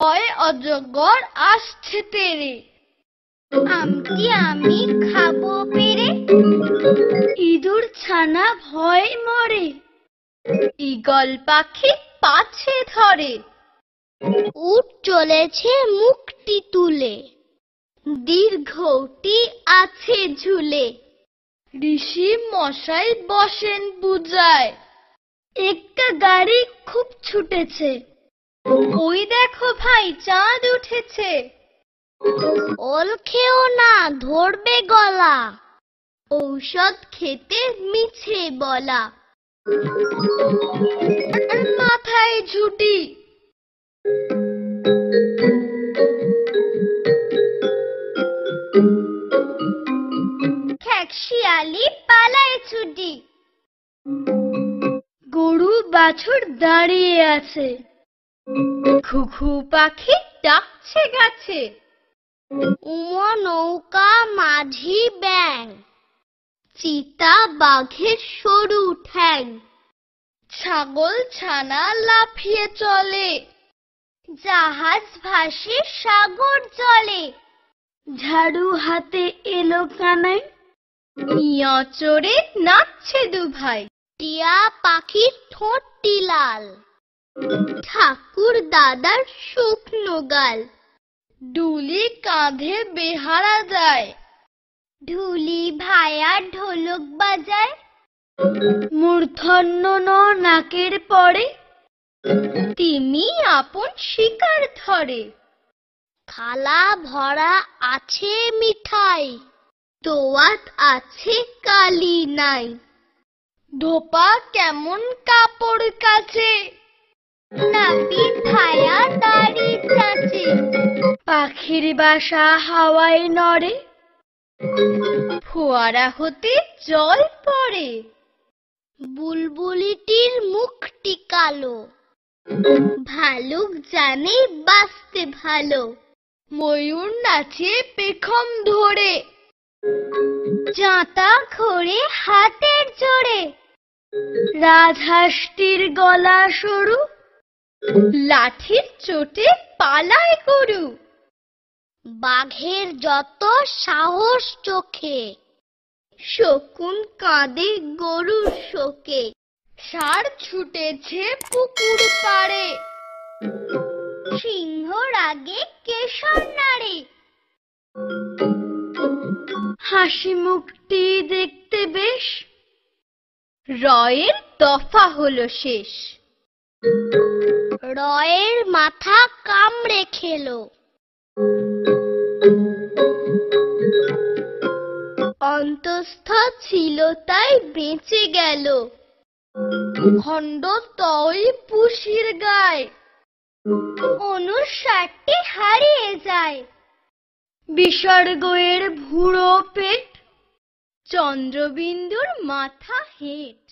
ভয় অজগর আসছে তেরে, আমটি আমি খাবো পেরে, ইঁদুর ছানা ভয় মরে, ঈগল পাখি পাছে ধরে, উট চলেছে মুখটি তুলে, দীর্ঘটি আছে ঝুলে, ঋষি মশাই বসেন পূজায়, একটা গাড়ি খুব ছুটেছে, ওই দেখো ভাই চাঁদ উঠেছে, ওল খেও না ধরবে গলা, ঔষধ খেতে মিছে বলা, মাথায় ঝুঁটি, খেকশিয়ালি পালায় ছুটি, গরু বাছুর দাঁড়িয়ে আছে, ঘুঘু পাখি ডাকছে গাছে, উমা নৌকা মাঝি ব্যাং, চিতা বাঘের সরু ঠ্যাং, ছাগল ছানা লাফিয়ে চলে, জাহাজ ভাসে সাগর জলে, ঝাড়ু হাতে এলো কানাই, মিয়া চড়ে নাচছে দুভাই, টিয়া পাখির ঠোঁটটি লাল, ঠাকুর দাদার শুকনো গাল, ডুলি কাঁধে বেহারা যায়, ঢুলি ভায়া ঢোলক বাজায়, মূর্ধন্য নাকের পরে, তিমি আপন শিকার ধরে, থালা ভরা আছে মিঠাই, দোয়াত আছে কালি নাই, ধোপা কেমন কাপড় কাচে, নাপিত ভায়া দাড়ি চাচে, পাখির বাসা হাওয়ায় নড়ে, ফোয়ারা হতে জল পড়ে, বুলবুলিটির মুখটি কালো, ভালুক জানে বাঁচতে ভালো, ময়ূর নাচে পেখম ধরে, জাঁতা ঘোরে হাতের জোরে, রাজহাঁসটির গলা সরু, লাঠির চোটে পালায় গরু, বাঘের যত সাহস চোখে, শকুন কাঁদে গরুর শোকে, ষাঁড় ছুটেছে পুকুর পাড়ে, সিংহর আগে কেশর নাড়ে, হাসি মুখটি দেখতে বেশ, রয়ের দফা হলো শেষ, রয়ের মাথা কামড়ে খেলো, অন্তঃস্থ ছিল তাই বেঁচে গেল, খণ্ড তই পুষির গায়, অনুসারটি হারিয়ে যায়, বিসর্গ এর ভুড়ো পেট, চন্দ্রবিন্দুর মাথা হেঁট।